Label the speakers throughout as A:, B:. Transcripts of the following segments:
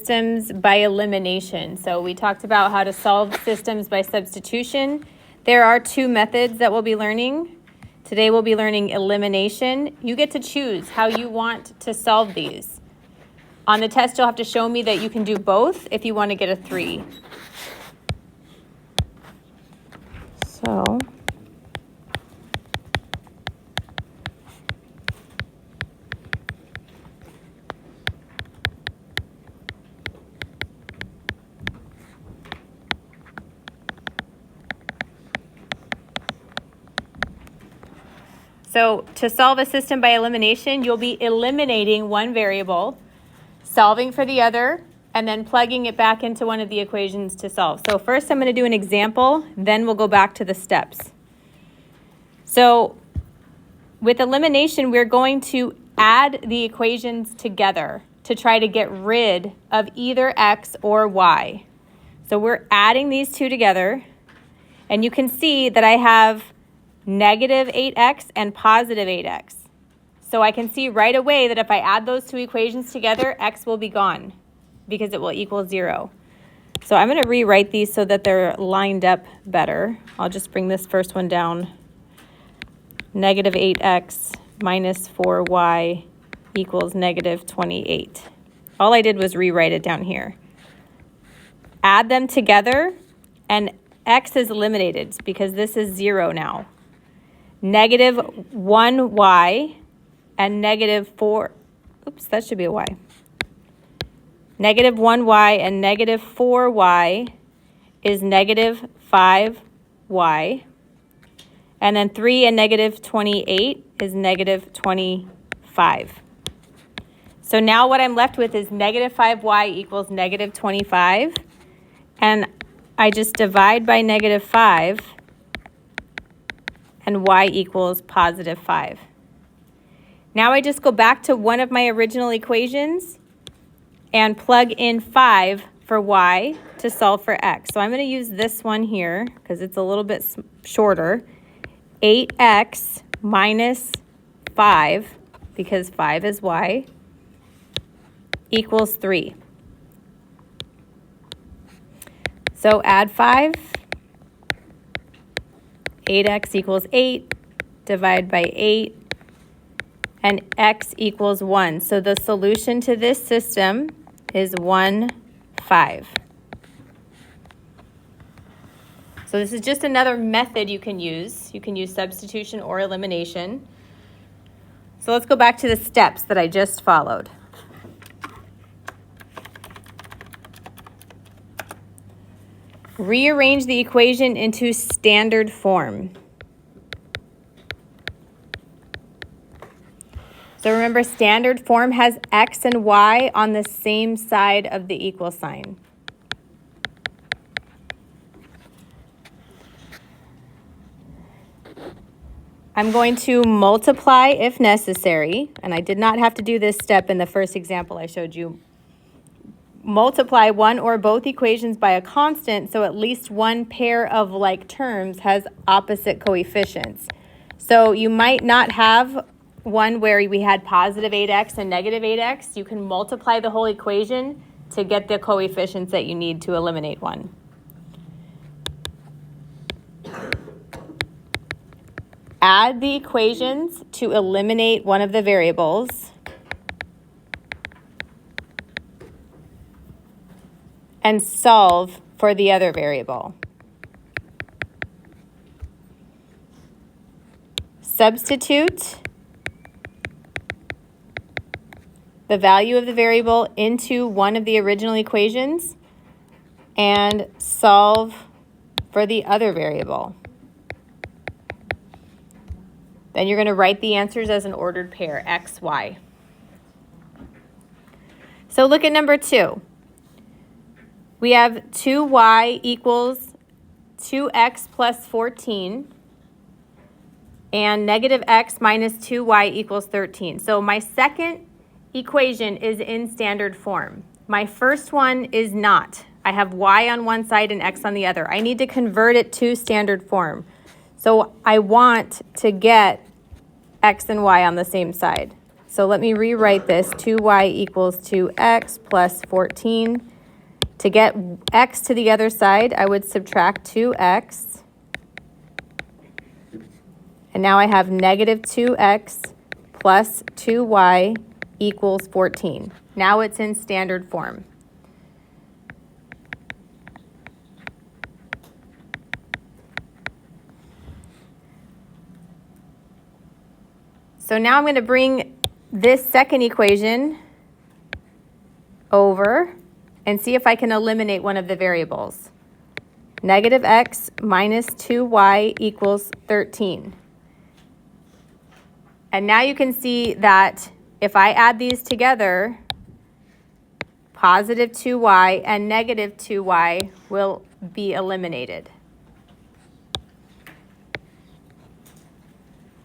A: systems by elimination. So we talked about how to solve systems by substitution. There are two methods that we'll be learning. Today we'll be learning elimination. You get to choose how you want to solve these. On the test, you'll have to show me that you can do both if you want to get a 3. So to solve a system by elimination, you'll be eliminating one variable, solving for the other, and then plugging it back into one of the equations to solve. So first I'm going to do an example, then we'll go back to the steps. So with elimination, we're going to add the equations together to try to get rid of either x or y. So we're adding these two together, and you can see that I have negative 8x and positive 8x. So I can see right away that if I add those two equations together, x will be gone because it will equal 0. So I'm going to rewrite these so that they're lined up better. I'll just bring this first one down. Negative 8x minus 4y equals negative 28. All I did was rewrite it down here. Add them together, and x is eliminated because this is 0 now. Negative 1y and negative 4, oops, that should be a y. Negative 1y and negative 4y is negative 5y. And then 3 and negative 28 is negative 25. So now what I'm left with is negative 5y equals negative 25. And I just divide by negative 5. And y equals positive 5. Now I just go back to one of my original equations and plug in 5 for y to solve for x. So I'm going to use this one here because it's a little bit shorter. 8x minus 5, because 5 is y, equals 3. So add 5. 8x equals 8, divide by 8, and x equals 1. So the solution to this system is 1, 5. So this is just another method you can use. You can use substitution or elimination. So let's go back to the steps that I just followed. Rearrange the equation into standard form. So remember, standard form has x and y on the same side of the equal sign. I'm going to multiply if necessary, and I did not have to do this step in the first example I showed you. Multiply one or both equations by a constant, so at least one pair of like terms has opposite coefficients. So you might not have one where we had positive 8x and negative 8x. You can multiply the whole equation to get the coefficients that you need to eliminate one. Add the equations to eliminate one of the variables. And solve for the other variable. Substitute the value of the variable into one of the original equations and solve for the other variable. Then you're going to write the answers as an ordered pair, x, y. So look at number 2. We have 2y equals 2x plus 14 and negative x minus 2y equals 13. So my second equation is in standard form. My first one is not. I have y on one side and x on the other. I need to convert it to standard form. So I want to get x and y on the same side. So let me rewrite this. 2y equals 2x plus 14. To get x to the other side, I would subtract 2x. And now I have negative 2x plus 2y equals 14. Now it's in standard form. So now I'm going to bring this second equation over and see if I can eliminate one of the variables. Negative x minus 2y equals 13. And now you can see that if I add these together, positive 2y and negative 2y will be eliminated.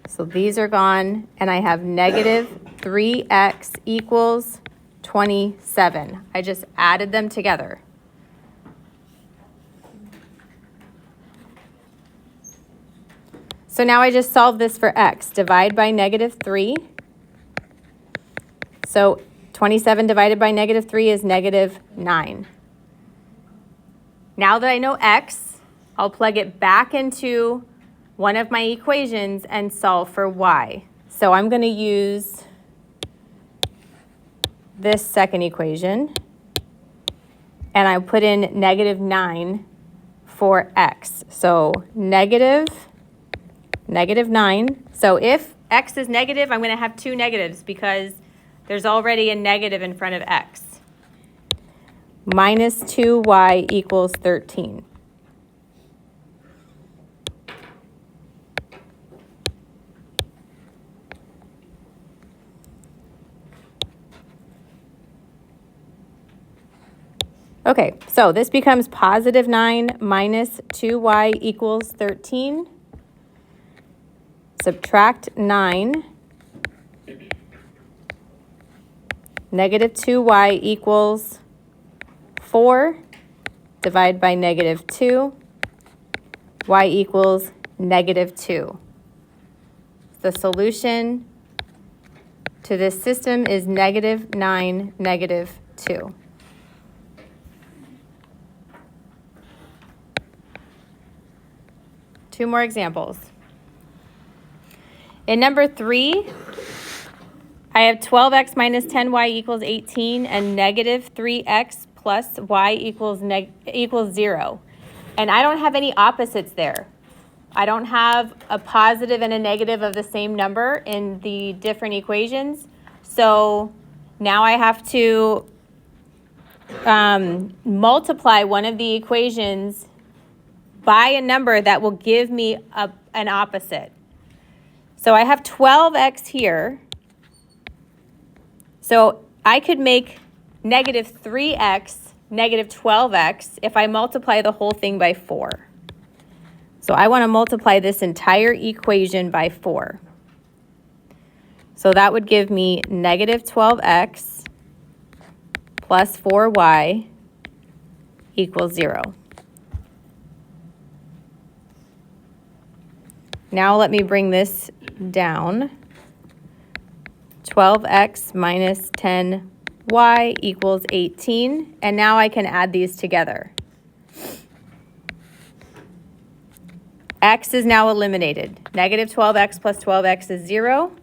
A: So these are gone, and I have negative 3x equals 27. I just added them together. So now I just solve this for x. Divide by negative 3. So 27 divided by negative 3 is negative 9. Now that I know x, I'll plug it back into one of my equations and solve for y. So I'm going to use this second equation, and I put in negative 9 for x. So negative 9. So if x is negative, I'm going to have two negatives because there's already a negative in front of x. Minus 2y equals 13. Okay, so this becomes positive 9 minus 2y equals 13. Subtract 9. Negative 2y equals 4. Divide by negative 2. Y equals negative 2. The solution to this system is negative 9, negative 2. Two more examples. In number 3, I have 12x minus 10y equals 18 and negative 3x plus y equals 0. And I don't have any opposites there. I don't have a positive and a negative of the same number in the different equations. So now I have to multiply one of the equations by a number that will give me an opposite. So I have 12x here. So I could make negative 3x negative 12x if I multiply the whole thing by 4. So I want to multiply this entire equation by 4. So that would give me negative 12x plus 4y equals 0. Now let me bring this down. 12x minus 10y equals 18. And now I can add these together. X is now eliminated. Negative 12x plus 12x is 0.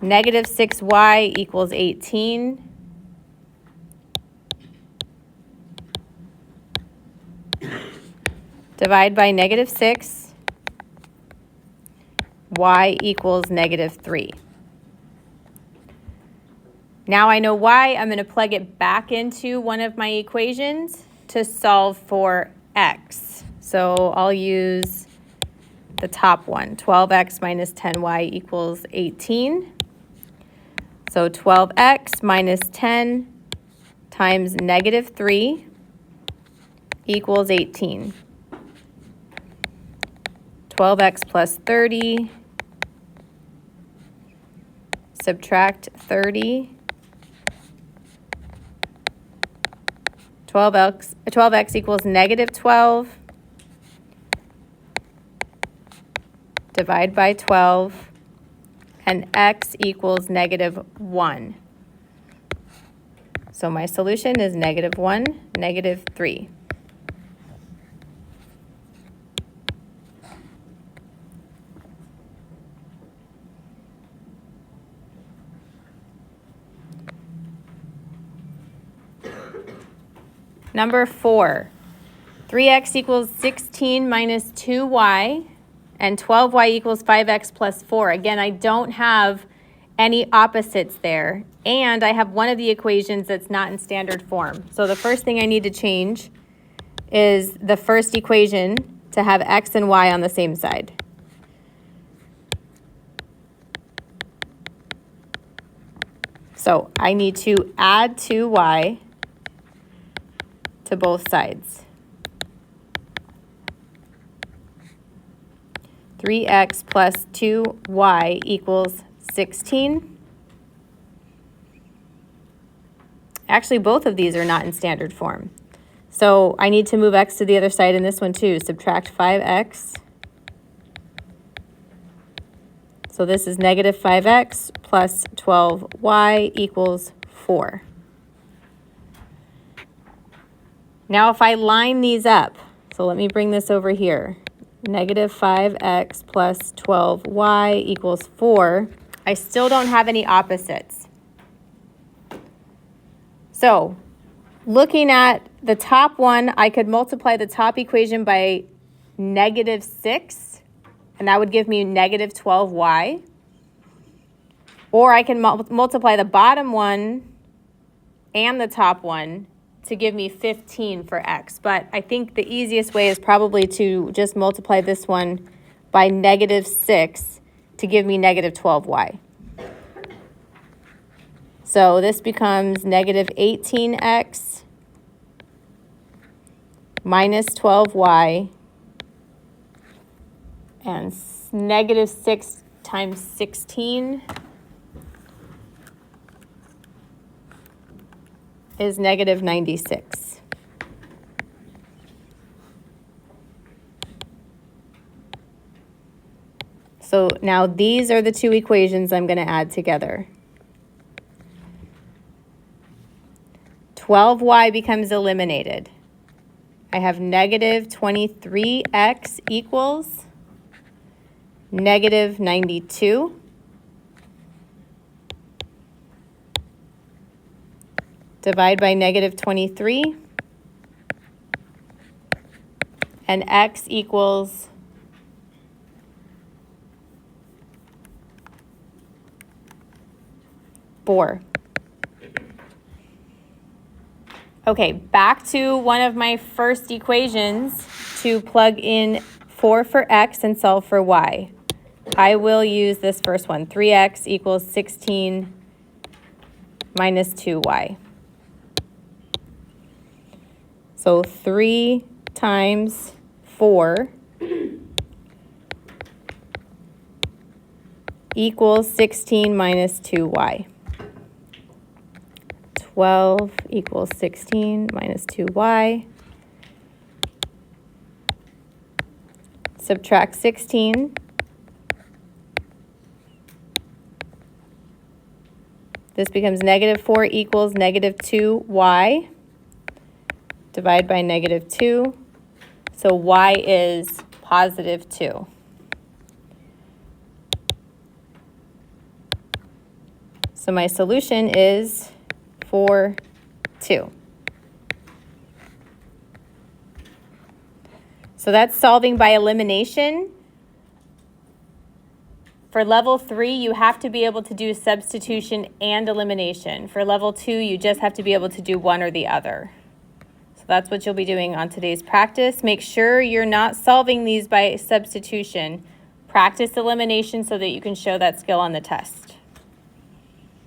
A: Negative 6y equals 18. Divide by negative 6. Y equals negative 3. Now I know y. I'm going to plug it back into one of my equations to solve for x. So I'll use the top one. 12x minus 10y equals 18. So 12x minus 10 times negative 3 equals 18. 12x plus 30. Subtract 30. 12x equals negative 12. Divide by 12. and x equals -1. So my solution is -1, -3. Number 4, 3x equals 16 minus 2y, and 12y equals 5x plus 4. Again, I don't have any opposites there, and I have one of the equations that's not in standard form. So the first thing I need to change is the first equation to have x and y on the same side. So I need to add 2y to both sides. 3x plus 2y equals 16. Actually, both of these are not in standard form. So I need to move x to the other side in this one too. Subtract 5x. So this is -5x plus 12y equals 4. Now if I line these up, so let me bring this over here. -5x plus 12y equals 4. I still don't have any opposites. So looking at the top one, I could multiply the top equation by -6, and that would give me -12y. Or I can multiply the bottom one and the top one to give me 15 for x. But I think the easiest way is probably to just multiply this one by -6 to give me -12y. So this becomes -18x minus 12y, and -6 times 16 is -96. So now these are the two equations I'm going to add together. 12y becomes eliminated. I have -23x equals -92. Divide by -23, and x equals -4. Okay, back to one of my first equations to plug in 4 for x and solve for y. I will use this first one, 3x equals 16 minus 2y. So 3 times 4 equals 16 minus 2y. 12 equals 16 minus 2y. Subtract 16. This becomes -4 equals -2y. Divide by -2. So y is +2. So my solution is 4, 2. So that's solving by elimination. For level 3, you have to be able to do substitution and elimination. For level 2, you just have to be able to do one or the other. So that's what you'll be doing on today's practice. Make sure you're not solving these by substitution. Practice elimination so that you can show that skill on the test.